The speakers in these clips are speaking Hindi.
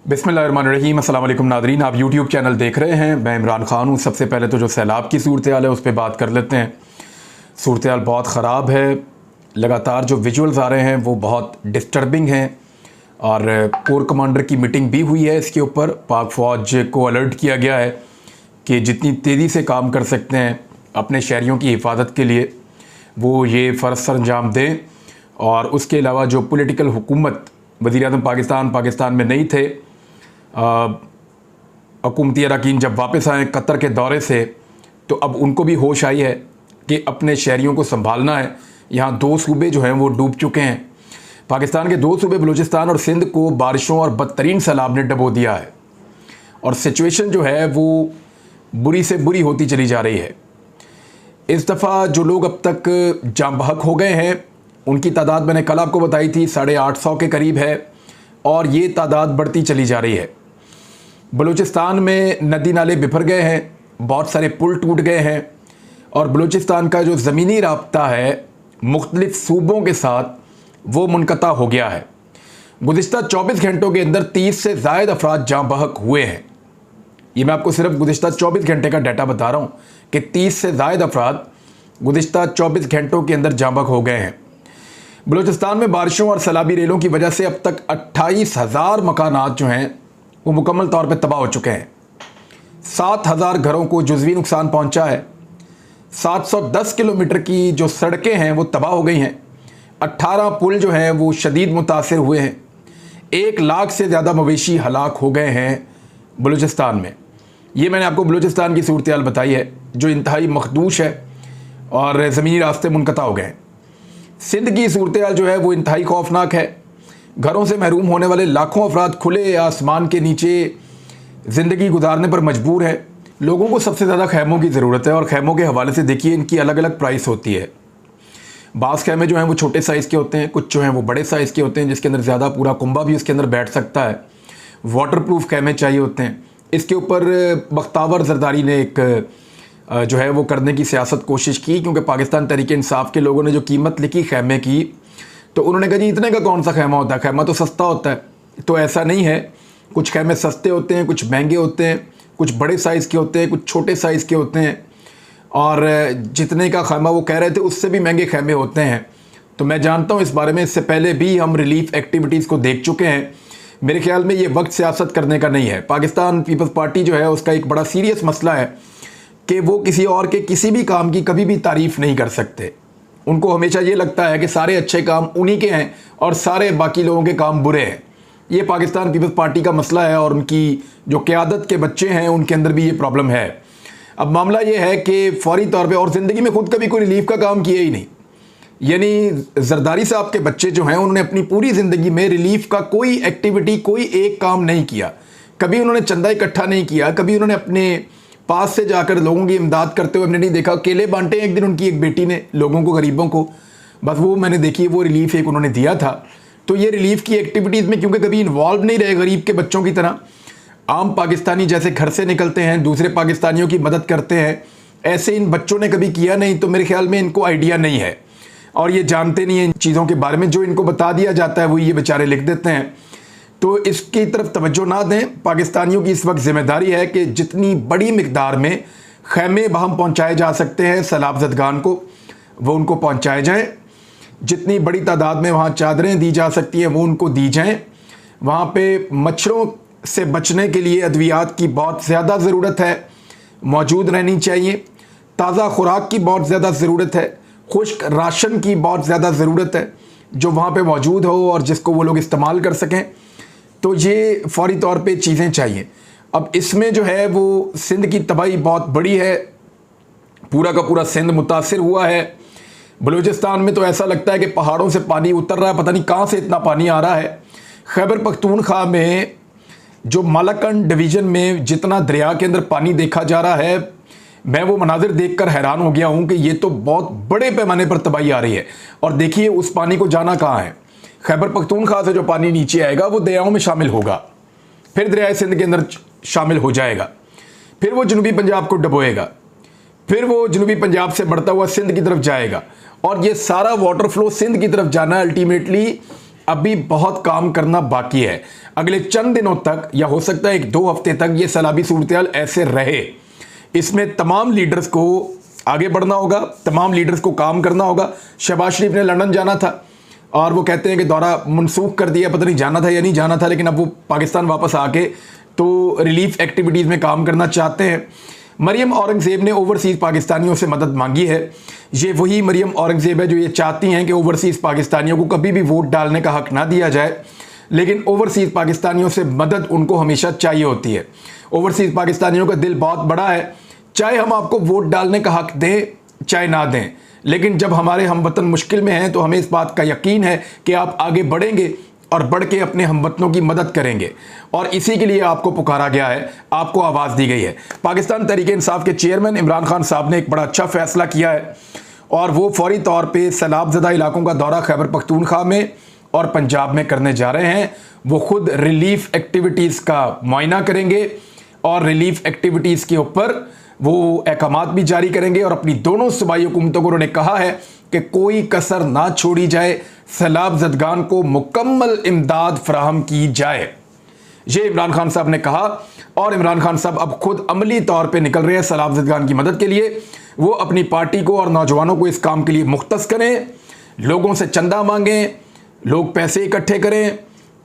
बिस्मिल्लाहिर्रहमानिर्रहीम। अस्सलाम वालेकुम नादरीन, आप यूट्यूब चैनल देख रहे हैं। मैं इमरान खान हूँ। सबसे पहले तो जो सैलाब की सूरत हाल है उस पर बात कर लेते हैं। सूरत हाल बहुत ख़राब है। लगातार जो विजुअल्स आ रहे हैं वो बहुत डिस्टर्बिंग हैं और कोर कमांडर की मीटिंग भी हुई है। इसके ऊपर पाक फ़ौज को अलर्ट किया गया है कि जितनी तेज़ी से काम कर सकते हैं अपने शहरियों की हिफाजत के लिए वो ये फ़र्ज़ सर अंजाम दें। और उसके अलावा जो पॉलिटिकल हुकूमत वज़ीर-ए-आज़म पाकिस्तान में नहीं थे, हुकूमती अरकान जब वापस आए कतर के दौरे से तो अब उनको भी होश आई है कि अपने शहरियों को संभालना है। यहाँ दो सूबे जो हैं वो डूब चुके हैं। पाकिस्तान के दो सूबे बलूचिस्तान और सिंध को बारिशों और बदतरीन सैलाब ने डबो दिया है और सिचुएशन जो है वो बुरी से बुरी होती चली जा रही है। इस दफ़ा जो लोग अब तक जाम बहक हो गए हैं उनकी तादाद मैंने कल आपको बताई थी 850 के करीब है और ये तादाद बढ़ती चली जा रही है। बलूचिस्तान में नदी नाले बिफर गए हैं, बहुत सारे पुल टूट गए हैं और बलूचिस्तान का जो ज़मीनी राब्ता है मुख्तलिफ़ सूबों के साथ वो मुनक़ता हो गया है। गुज़िश्ता 24 घंटों के अंदर 30 से ज़ायद अफराद जाँ बहक हुए हैं। ये मैं आपको सिर्फ गुज़िश्ता 24 घंटे का डाटा बता रहा हूँ कि 30 से ज़ायद अफराद गुज़िश्ता 24 घंटों के अंदर जाँ बहक हो गए हैं। बलूचिस्तान में बारिशों और सैलाबी रेलों की वजह से अब तक 28,000 मकानात जो हैं वो मुकम्मल तौर पे तबाह हो चुके हैं। 7,000 घरों को जुज़वी नुकसान पहुंचा है। 710 किलोमीटर की जो सड़कें हैं वो तबाह हो गई हैं। 18 पुल जो हैं वो शदीद मुतासिर हुए हैं। 1 लाख से ज़्यादा मवेशी हलाक हो गए हैं बलूचिस्तान में। ये मैंने आपको बलूचिस्तान की सूरत हाल बताई है जो इंतहाई मखदूश है और ज़मीनी रास्ते मुनक़ता हो गए हैं। सिंध की सूरत हाल जो है वो इंतहाई खौफनाक है। घरों से महरूम होने वाले लाखों अफराद खुले आसमान के नीचे ज़िंदगी गुजारने पर मजबूर है। लोगों को सबसे ज़्यादा खैमों की ज़रूरत है और खैमों के हवाले से देखिए इनकी अलग अलग प्राइस होती है। बाज़ खैमे जो हैं वो छोटे साइज़ के होते हैं, कुछ जो हैं वो बड़े साइज़ के होते हैं जिसके अंदर ज़्यादा पूरा कुंबा भी उसके अंदर बैठ सकता है। वाटर प्रूफ खैमे चाहिए होते हैं। इसके ऊपर बख्तावर जरदारी ने एक जो है वो करने की सियासत कोशिश की क्योंकि पाकिस्तान तहरीक इंसाफ के लोगों ने जो कीमत लिखी खैमे की तो उन्होंने कहा जी इतने का कौन सा खैमा होता है, खैमा तो सस्ता होता है। तो ऐसा नहीं है, कुछ खैमे सस्ते होते हैं, कुछ महंगे होते हैं, कुछ बड़े साइज़ के होते हैं, कुछ छोटे साइज़ के होते हैं और जितने का खैमा वो कह रहे थे उससे भी महंगे खैमे होते हैं। तो मैं जानता हूँ इस बारे में, इससे पहले भी हम रिलीफ एक्टिविटीज़ को देख चुके हैं। मेरे ख्याल में ये वक्त सियासत करने का नहीं है। पाकिस्तान पीपल्स पार्टी जो है उसका एक बड़ा सीरियस मसला है कि वो किसी और के किसी भी काम की कभी भी तारीफ़ नहीं कर सकते। उनको हमेशा ये लगता है कि सारे अच्छे काम उन्हीं के हैं और सारे बाकी लोगों के काम बुरे हैं। ये पाकिस्तान पीपल्स पार्टी का मसला है और उनकी जो क़यादत के बच्चे हैं उनके अंदर भी ये प्रॉब्लम है। अब मामला ये है कि फ़ौरी तौर पे और ज़िंदगी में खुद कभी कोई रिलीफ का काम किया ही नहीं। यानी जरदारी साहब के बच्चे जो हैं उन्होंने अपनी पूरी ज़िंदगी में रिलीफ का कोई एक्टिविटी, कोई एक काम नहीं किया। कभी उन्होंने चंदा इकट्ठा नहीं किया, कभी उन्होंने अपने पास से जाकर लोगों की इमदाद करते हुए हमने नहीं देखा। केले बांटे एक दिन उनकी एक बेटी ने लोगों को, गरीबों को, बस वो मैंने देखी है, वो रिलीफ एक उन्होंने दिया था। तो ये रिलीफ की एक्टिविटीज़ में क्योंकि कभी इन्वॉल्व नहीं रहे गरीब के बच्चों की तरह, आम पाकिस्तानी जैसे घर से निकलते हैं दूसरे पाकिस्तानियों की मदद करते हैं, ऐसे इन बच्चों ने कभी किया नहीं। तो मेरे ख्याल में इनको आइडिया नहीं है और ये जानते नहीं हैं इन चीज़ों के बारे में। जो इनको बता दिया जाता है वो ये बेचारे लिख देते हैं। तो इसकी तरफ तवज्जो ना दें। पाकिस्तानियों की इस वक्त ज़िम्मेदारी है कि जितनी बड़ी मिकदार में खैमे बहम पहुँचाए जा सकते हैं सैलाब ज़दगान को, वो उनको पहुँचाए जाएँ। जितनी बड़ी तादाद में वहाँ चादरें दी जा सकती हैं वो उनको दी जाएँ। वहाँ पे मच्छरों से बचने के लिए अद्वियात की बहुत ज़्यादा ज़रूरत है, मौजूद रहनी चाहिए। ताज़ा खुराक की बहुत ज़्यादा ज़रूरत है, खुश्क राशन की बहुत ज़्यादा ज़रूरत है जो वहाँ पे मौजूद हो और जिसको वो लोग इस्तेमाल कर सकें। तो ये फ़ौरी तौर पे चीज़ें चाहिए। अब इसमें जो है वो सिंध की तबाही बहुत बड़ी है, पूरा का पूरा सिंध मुतासिर हुआ है। बलूचिस्तान में तो ऐसा लगता है कि पहाड़ों से पानी उतर रहा है, पता नहीं कहाँ से इतना पानी आ रहा है। खैबर पख्तूनख्वा में जो मालाकंड डिवीज़न में जितना दरिया के अंदर पानी देखा जा रहा है, मैं वो मनाजिर देखकर हैरान हो गया हूँ कि ये तो बहुत बड़े पैमाने पर तबाही आ रही है। और देखिए उस पानी को जाना कहाँ है। खैबर पख्तूनख्वा से जो पानी नीचे आएगा वो दरियाओं में शामिल होगा, फिर दरियाए सिंध के अंदर शामिल हो जाएगा, फिर वो जनूबी पंजाब को डबोएगा, फिर वो जनूबी पंजाब से बढ़ता हुआ सिंध की तरफ जाएगा और ये सारा वाटर फ्लो सिंध की तरफ जाना अल्टीमेटली अभी बहुत काम करना बाकी है। अगले चंद दिनों तक या हो सकता है 1-2 हफ्ते तक ये सैलाबी सूरत ऐसे रहे। इसमें तमाम लीडर्स को आगे बढ़ना होगा, तमाम लीडर्स को काम करना होगा। शहबाज शरीफ ने लंदन जाना था और वो कहते हैं कि दौरा मनसूख कर दिया, पता नहीं जाना था या नहीं जाना था, लेकिन अब वो पाकिस्तान वापस आके तो रिलीफ एक्टिविटीज़ में काम करना चाहते हैं। मरियम औरंगज़ेब ने ओवरसीज़ पाकिस्तानियों से मदद मांगी है। ये वही मरियम औरंगज़ेब है जो ये चाहती हैं कि ओवरसीज़ पाकिस्तानियों को कभी भी वोट डालने का हक ना दिया जाए, लेकिन ओवरसीज़ पाकिस्तानियों से मदद उनको हमेशा चाहिए होती है। ओवरसीज़ पाकिस्तानियों का दिल बहुत बड़ा है, चाहे हम आपको वोट डालने का हक दें चाहे ना दें, लेकिन जब हमारे हमवतन मुश्किल में हैं तो हमें इस बात का यकीन है कि आप आगे बढ़ेंगे और बढ़ के अपने हमवतनों की मदद करेंगे, और इसी के लिए आपको पुकारा गया है, आपको आवाज़ दी गई है। पाकिस्तान तहरीक इंसाफ के चेयरमैन इमरान खान साहब ने एक बड़ा अच्छा फैसला किया है और वो फौरी तौर पे सैलाब ज़दा इलाकों का दौरा खैबर पख्तूनख्वा में और पंजाब में करने जा रहे हैं। वो खुद रिलीफ एक्टिविटीज़ का मुआयना करेंगे और रिलीफ एक्टिविटीज़ के ऊपर वो अहकामात भी जारी करेंगे, और अपनी दोनों सूबाई हुकूमतों को उन्होंने कहा है कि कोई कसर ना छोड़ी जाए, सैलाब ज़दगान को मुकम्मल इमदाद फराहम की जाए। ये इमरान खान साहब ने कहा, और इमरान खान साहब अब खुद अमली तौर पे निकल रहे हैं सैलाब ज़दगान की मदद के लिए। वो अपनी पार्टी को और नौजवानों को इस काम के लिए मुख्तस करें, लोगों से चंदा मांगें, लोग पैसे इकट्ठे करें,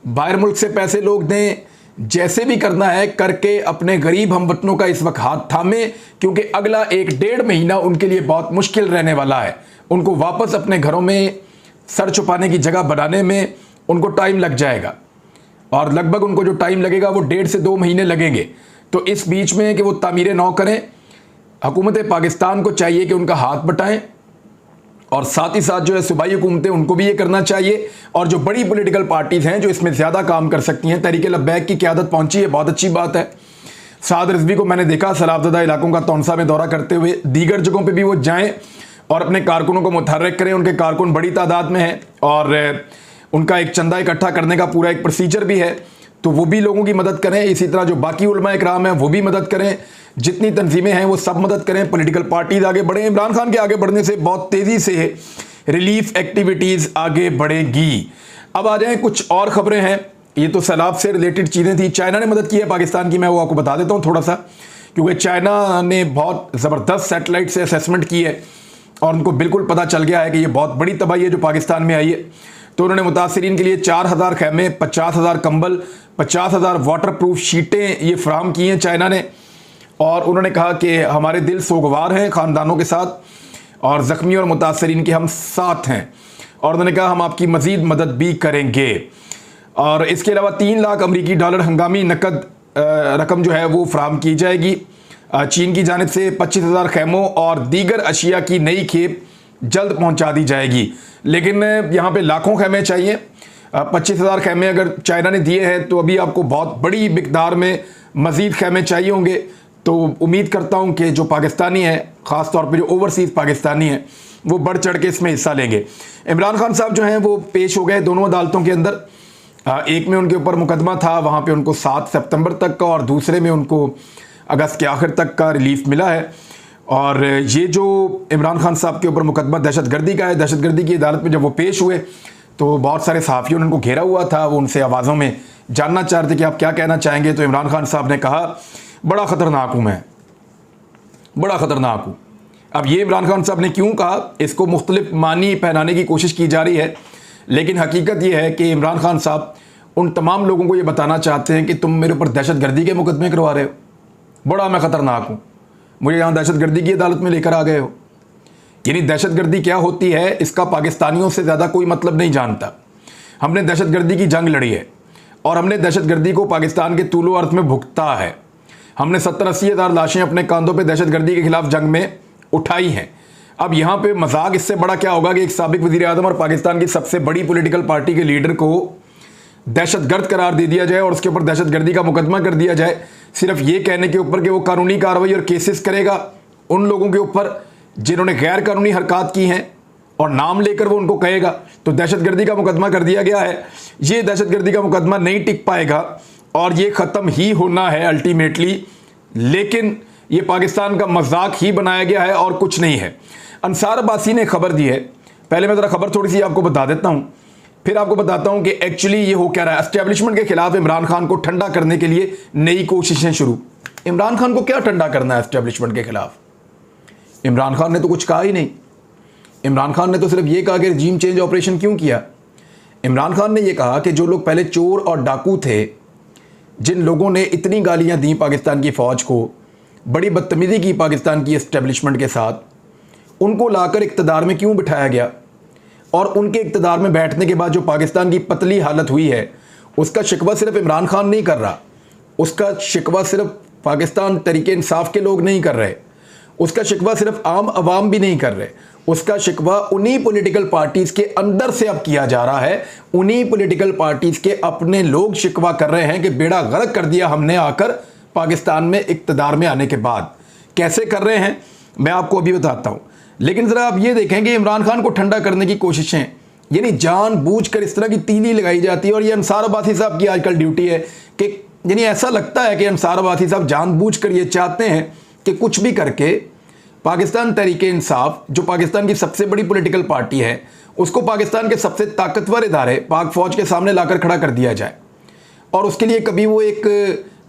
बाहर मुल्क से पैसे लोग दें, जैसे भी करना है करके अपने गरीब हमवतनों का इस वक्त हाथ थामे, क्योंकि अगला 1-1.5 महीना उनके लिए बहुत मुश्किल रहने वाला है। उनको वापस अपने घरों में सर छुपाने की जगह बनाने में उनको टाइम लग जाएगा, और लगभग उनको जो टाइम लगेगा वो 1.5 से 2 महीने लगेंगे। तो इस बीच में कि वो तामीरें नौ करें, हुकूमत पाकिस्तान को चाहिए कि उनका हाथ बटाएं, और साथ ही साथ जो है सूबाई हुकूमतें उनको भी ये करना चाहिए। और जो बड़ी पॉलिटिकल पार्टीज़ हैं जो इसमें ज़्यादा काम कर सकती हैं, तहरीक लब्बैक की क़यादत पहुंची है, बहुत अच्छी बात है। साद रिजवी को मैंने देखा सैलाब ज़दा इलाकों का तौनसा में दौरा करते हुए, दीगर जगहों पर भी वो जाएँ और अपने कारकुनों को मुतहर्रिक करें। उनके कारकुन बड़ी तादाद में हैं और उनका एक चंदा इकट्ठा करने का पूरा एक प्रोसीजर भी है, तो वो भी लोगों की मदद करें। इसी तरह जो बाकी उलमा इकराम हैं वो भी मदद करें, जितनी तंजीमें हैं वो सब मदद करें, पॉलिटिकल पार्टीज आगे बढ़ें। इमरान खान के आगे बढ़ने से बहुत तेज़ी से रिलीफ एक्टिविटीज़ आगे बढ़ेगी। अब आ जाएं कुछ और ख़बरें हैं, ये तो सैलाब से रिलेटेड चीज़ें थी। चाइना ने मदद की है पाकिस्तान की, मैं वो आपको बता देता हूँ थोड़ा सा, क्योंकि चाइना ने बहुत ज़बरदस्त सैटेलाइट से असेसमेंट की है और उनको बिल्कुल पता चल गया है कि ये बहुत बड़ी तबाही है जो पाकिस्तान में आई है। तो उन्होंने मुतासरीन के लिए 4000 खैमे, 50,000 कंबल, 50,000 वाटर प्रूफ शीटें ये फ्राहम की हैं चाइना ने, और उन्होंने कहा कि हमारे दिल सोगवार हैं ख़ानदानों के साथ, और ज़ख्मी और मुतासरीन के हम साथ हैं, और उन्होंने कहा हम आपकी मज़ीद मदद भी करेंगे। और इसके अलावा 3 लाख अमरीकी डॉलर हंगामी नकद रकम जो है वो फ्राहम की जाएगी। चीन की जानिब से 25,000 खैमों और दीगर अशिया की नई खेप जल्द पहुंचा दी जाएगी, लेकिन यहाँ पे लाखों खैमे चाहिए। 25,000 खैमे अगर चाइना ने दिए हैं तो अभी आपको बहुत बड़ी मिकदार में मज़ीद खैमे चाहिए होंगे। तो उम्मीद करता हूँ कि जो पाकिस्तानी हैं, ख़ास तौर पे जो ओवरसीज़ पाकिस्तानी हैं, वो बढ़ चढ़ के इसमें हिस्सा लेंगे। इमरान खान साहब जो हैं वो पेश हो गए दोनों अदालतों के अंदर। एक में उनके ऊपर मुकदमा था, वहाँ पे उनको 7 सितंबर तक का, और दूसरे में उनको अगस्त के आखिर तक का रिलीफ मिला है। और ये जो इमरान खान साहब के ऊपर मुकदमा दहशतगर्दी का है, दहशतगर्दी की अदालत में जब वो पेश हुए तो बहुत सारे सहाफ़ियों ने उनको घेरा हुआ था, वो उनसे आवाज़ों में जानना चाह रहे थे कि आप क्या कहना चाहेंगे। तो इमरान खान साहब ने कहा बड़ा ख़तरनाक हूँ मैं, बड़ा ख़तरनाक हूँ। अब ये इमरान खान साहब ने क्यों कहा, इसको मुख्तलिफ मानी पहनाने की कोशिश की जा रही है, लेकिन हकीकत ये है कि इमरान खान साहब उन तमाम लोगों को ये बताना चाहते हैं कि तुम मेरे ऊपर दहशतगर्दी के मुकदमे करवा रहे हो, बड़ा मैं ख़तरनाक हूँ, मुझे यहाँ दहशतगर्दी की अदालत में लेकर आ गए हो। यानी दहशतगर्दी क्या होती है इसका पाकिस्तानियों से ज़्यादा कोई मतलब नहीं जानता। हमने दहशतगर्दी की जंग लड़ी है और हमने दहशतगर्दी को पाकिस्तान के तूलो अर्थ में भुगता है। हमने 70-80 हज़ार लाशें अपने कांधों पे दहशतगर्दी के खिलाफ जंग में उठाई हैं। अब यहाँ पे मजाक इससे बड़ा क्या होगा कि एक साबिक वज़ीर आज़म और पाकिस्तान की सबसे बड़ी पॉलिटिकल पार्टी के लीडर को दहशतगर्द करार दे दिया जाए और उसके ऊपर दहशतगर्दी का मुकदमा कर दिया जाए, सिर्फ ये कहने के ऊपर कि वो कानूनी कार्रवाई और केसेस करेगा उन लोगों के ऊपर जिन्होंने गैर कानूनी हरकत की हैं, और नाम लेकर वो उनको कहेगा तो दहशतगर्दी का मुकदमा कर दिया गया है। ये दहशतगर्दी का मुकदमा नहीं टिक पाएगा और ये ख़त्म ही होना है अल्टीमेटली, लेकिन ये पाकिस्तान का मजाक ही बनाया गया है और कुछ नहीं है। अंसार अब्बासी ने खबर दी है, पहले मैं ज़रा खबर थोड़ी सी आपको बता देता हूँ। फिर आपको बताता हूं कि एक्चुअली ये हो क्या रहा है। एस्टेब्लिशमेंट के खिलाफ इमरान खान को ठंडा करने के लिए नई कोशिशें शुरू। इमरान खान को क्या ठंडा करना है एस्टेब्लिशमेंट के खिलाफ? इमरान खान ने तो कुछ कहा ही नहीं। इमरान खान ने तो सिर्फ ये कहा कि रजीम चेंज ऑपरेशन क्यों किया। इमरान खान ने यह कहा कि जो लोग पहले चोर और डाकू थे, जिन लोगों ने इतनी गालियां दी पाकिस्तान की फ़ौज को, बड़ी बदतमीज़ी की पाकिस्तान की एस्टेब्लिशमेंट के साथ, उनको लाकर इक़्तिदार में क्यों बिठाया गया। और उनके इक़्तिदार में बैठने के बाद जो पाकिस्तान की पतली हालत हुई है, उसका शिकवा सिर्फ इमरान खान नहीं कर रहा, उसका शिकवा सिर्फ पाकिस्तान तहरीक इंसाफ के लोग नहीं कर रहे, उसका शिकवा सिर्फ आम आवाम भी नहीं कर रहे, उसका शिकवा उन्हीं पॉलिटिकल पार्टीज़ के अंदर से अब किया जा रहा है। उन्हीं पॉलिटिकल पार्टीज़ के अपने लोग शिकवा कर रहे हैं कि बेड़ा गर्क कर दिया हमने आकर पाकिस्तान में इक़्तिदार में आने के बाद। कैसे कर रहे हैं मैं आपको अभी बताता हूँ, लेकिन ज़रा आप ये देखें कि इमरान खान को ठंडा करने की कोशिशें, यानी जानबूझकर इस तरह की तीली लगाई जाती है। और ये अंसार अब्बासी साहब की आजकल ड्यूटी है कि यानी ऐसा लगता है कि अंसार अब्बासी साहब जानबूझकर ये चाहते हैं कि कुछ भी करके पाकिस्तान तहरीक इंसाफ, जो पाकिस्तान की सबसे बड़ी पॉलिटिकल पार्टी है, उसको पाकिस्तान के सबसे ताकतवर इदारे पाक फ़ौज के सामने लाकर खड़ा कर दिया जाए। और उसके लिए कभी वो एक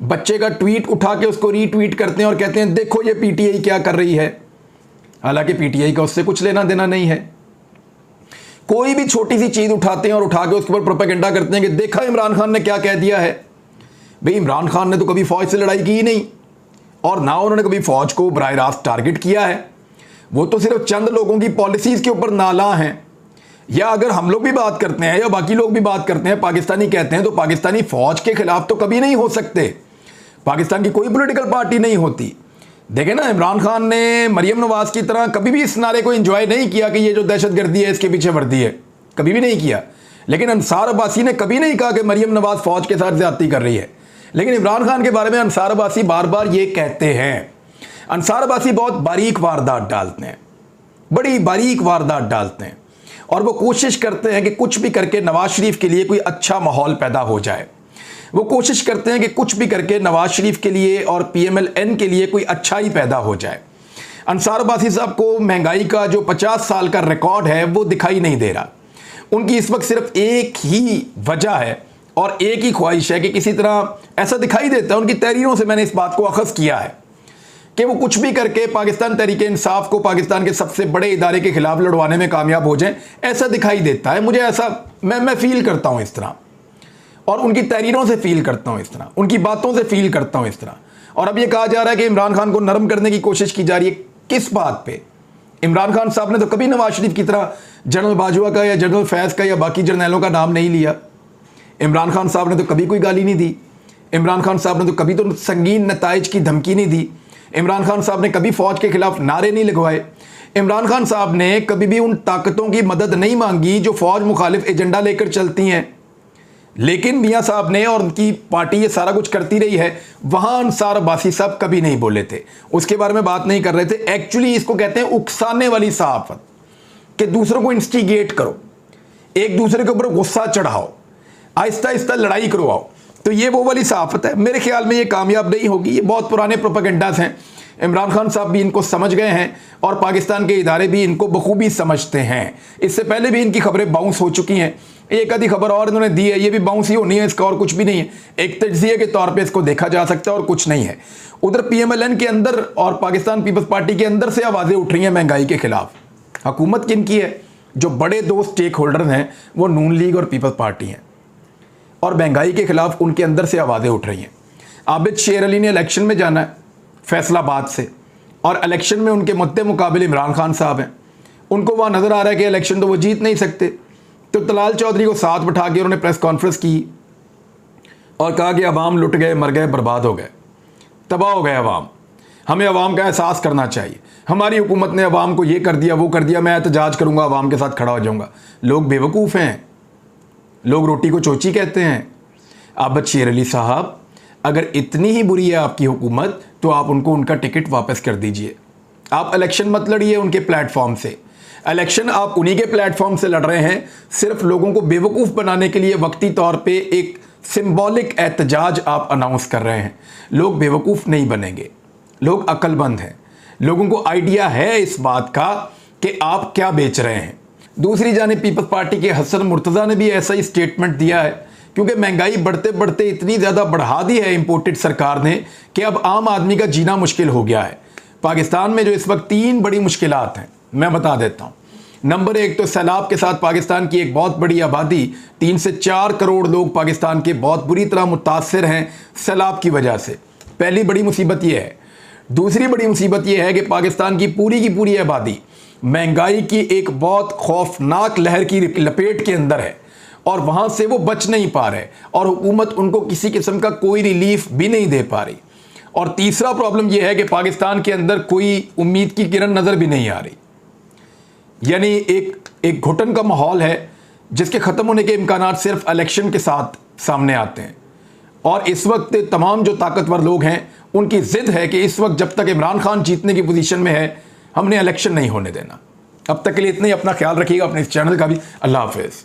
बच्चे का ट्वीट उठा के उसको रीट्वीट करते हैं और कहते हैं देखो ये पीटीआई क्या कर रही है। हालांकि पीटीआई का उससे कुछ लेना देना नहीं है। कोई भी छोटी सी चीज़ उठाते हैं और उठा के उसके ऊपर प्रोपेगेंडा करते हैं कि देखा इमरान खान ने क्या कह दिया है। भाई इमरान खान ने तो कभी फ़ौज से लड़ाई की ही नहीं, और ना उन्होंने कभी फ़ौज को बराह रास्त टारगेट किया है। वो तो सिर्फ चंद लोगों की पॉलिसीज़ के ऊपर नाला हैं। या अगर हम लोग भी बात करते हैं या बाकी लोग भी बात करते हैं, पाकिस्तानी कहते हैं, तो पाकिस्तानी फ़ौज के खिलाफ तो कभी नहीं हो सकते। पाकिस्तान की कोई पॉलिटिकल पार्टी नहीं होती। देखें ना, इमरान खान ने मरियम नवाज की तरह कभी भी इस नारे को एंजॉय नहीं किया कि ये जो दहशतगर्दी है इसके पीछे वर्दी है, कभी भी नहीं किया। लेकिन अंसार अब्बासी ने कभी नहीं कहा कि मरियम नवाज फ़ौज के साथ ज़्यादती कर रही है। लेकिन इमरान खान के बारे में अंसार अब्बासी बार बार ये कहते हैं। अंसार अब्बासी बहुत बारीक वारदात डालते हैं, बड़ी बारीक वारदात डालते हैं, और वो कोशिश करते हैं कि कुछ भी करके नवाज शरीफ के लिए कोई अच्छा माहौल पैदा हो जाए। वो कोशिश करते हैं कि कुछ भी करके नवाज शरीफ के लिए और PMLN के लिए कोई अच्छाई पैदा हो जाए। अंसार अब्बासी साहब को महंगाई का जो 50 साल का रिकॉर्ड है वो दिखाई नहीं दे रहा। उनकी इस वक्त सिर्फ एक ही वजह है और एक ही ख्वाहिश है कि किसी तरह ऐसा दिखाई देता है, उनकी तहरीरों से मैंने इस बात को अखज़ किया है कि वो कुछ भी करके पाकिस्तान तहरीक इंसाफ को पाकिस्तान के सबसे बड़े इदारे के खिलाफ लड़वाने में कामयाब हो जाएं। ऐसा दिखाई देता है मुझे, ऐसा मैं फील करता हूँ इस तरह, और उनकी तहरीरों से फील करता हूँ इस तरह, उनकी बातों से फील करता हूँ इस तरह। और अब ये कहा जा रहा है कि इमरान खान को नरम करने की कोशिश की जा रही है। किस बात पे? इमरान खान साहब ने तो कभी नवाज शरीफ की तरह जनरल बाजवा का या जनरल फैज़ का या बाकी जर्नैलों का नाम नहीं लिया। इमरान खान साहब ने तो कभी कोई गाली नहीं दी। इमरान खान साहब ने तो कभी तो संगीन नताइज की धमकी नहीं दी। इमरान खान साहब ने कभी फ़ौज के खिलाफ नारे नहीं लगवाए। इमरान खान साहब ने कभी भी उन ताकतों की मदद नहीं मांगी जो फ़ौज मुखालिफ एजेंडा लेकर चलती हैं। लेकिन मियाँ साहब ने और उनकी पार्टी ये सारा कुछ करती रही है, वहाँ अंसार अब्बासी साहब कभी नहीं बोले थे, उसके बारे में बात नहीं कर रहे थे। एक्चुअली इसको कहते हैं उकसाने वाली सहाफ़त, कि दूसरों को इंस्टिगेट करो, एक दूसरे के ऊपर गुस्सा चढ़ाओ, आहिस्ता आहिस्ता लड़ाई करवाओ। तो ये वो वाली सहाफ़त है। मेरे ख्याल में ये कामयाब नहीं होगी। ये बहुत पुराने प्रोपेगेंडास हैं। इमरान खान साहब भी इनको समझ गए हैं और पाकिस्तान के इदारे भी इनको बखूबी समझते हैं। इससे पहले भी इनकी खबरें बाउंस हो चुकी हैं। एक आधी खबर और इन्होंने दी है, ये भी बाउंस ही होनी है, इसका और कुछ भी नहीं है। एक तज्ज़िये के तौर पे इसको देखा जा सकता है और कुछ नहीं है। उधर PMLN के अंदर और पाकिस्तान पीपल्स पार्टी के अंदर से आवाज़ें उठ रही हैं महंगाई के खिलाफ। हुकूमत किनकी है? जो बड़े दो स्टेक होल्डर हैं वो नून लीग और पीपल्स पार्टी हैं, और महंगाई के खिलाफ उनके अंदर से आवाज़ें उठ रही हैं। आबिद शेर अली ने इलेक्शन में जाना है फैसलाबाद से, और इलेक्शन में उनके मुद्दे मुकाबले इमरान खान साहब हैं। उनको वहाँ नज़र आ रहा है कि इलेक्शन तो वो जीत नहीं सकते। तो तलाल चौधरी को साथ बिठा के उन्होंने प्रेस कॉन्फ्रेंस की और कहा कि अवाम लुट गए, मर गए, बर्बाद हो गए, तबाह हो गए अवाम। हमें अवाम का एहसास करना चाहिए। हमारी हुकूमत ने अवाम को ये कर दिया, वो कर दिया, मैं एहतजाज करूँगा, अवाम के साथ खड़ा हो जाऊँगा। लोग बेवकूफ़ हैं, लोग रोटी को चोची कहते हैं। आबिद शेर अली साहब, अगर इतनी ही बुरी है आपकी हुकूमत तो आप उनको उनका टिकट वापस कर दीजिए। आप इलेक्शन मत लड़िए उनके प्लेटफॉर्म से। इलेक्शन आप उन्हीं के प्लेटफॉर्म से लड़ रहे हैं सिर्फ लोगों को बेवकूफ़ बनाने के लिए। वक्ती तौर पे एक सिंबॉलिक एहतजाज आप अनाउंस कर रहे हैं। लोग बेवकूफ़ नहीं बनेंगे, लोग अक्लमंद हैं। लोगों को आइडिया है इस बात का कि आप क्या बेच रहे हैं। दूसरी जानिब पीपल्स पार्टी के हसन मुर्तज़ा ने भी ऐसा ही स्टेटमेंट दिया है, क्योंकि महंगाई बढ़ते बढ़ते इतनी ज़्यादा बढ़ा दी है इंपोर्टेड सरकार ने कि अब आम आदमी का जीना मुश्किल हो गया है। पाकिस्तान में जो इस वक्त 3 बड़ी मुश्किलात हैं, मैं बता देता हूँ। नंबर 1 तो सैलाब के साथ पाकिस्तान की एक बहुत बड़ी आबादी, 3 से 4 करोड़ लोग पाकिस्तान के बहुत बुरी तरह मुतासर हैं सैलाब की वजह से। पहली बड़ी मुसीबत यह है। दूसरी बड़ी मुसीबत यह है कि पाकिस्तान की पूरी आबादी महंगाई की एक बहुत खौफनाक लहर की लपेट के अंदर है और वहाँ से वो बच नहीं पा रहे और हुकूमत उनको किसी किस्म का कोई रिलीफ भी नहीं दे पा रही। और तीसरा प्रॉब्लम यह है कि पाकिस्तान के अंदर कोई उम्मीद की किरण नज़र भी नहीं आ रही, यानी एक घुटन का माहौल है जिसके ख़त्म होने के इम्कानात सिर्फ इलेक्शन के साथ सामने आते हैं। और इस वक्त तमाम जो ताकतवर लोग हैं उनकी ज़िद है कि इस वक्त जब तक इमरान खान जीतने की पोजीशन में है, हमने इलेक्शन नहीं होने देना। अब तक के लिए इतना ही। अपना ख्याल रखिएगा, अपने इस चैनल का भी। अल्लाह हाफ़िज़।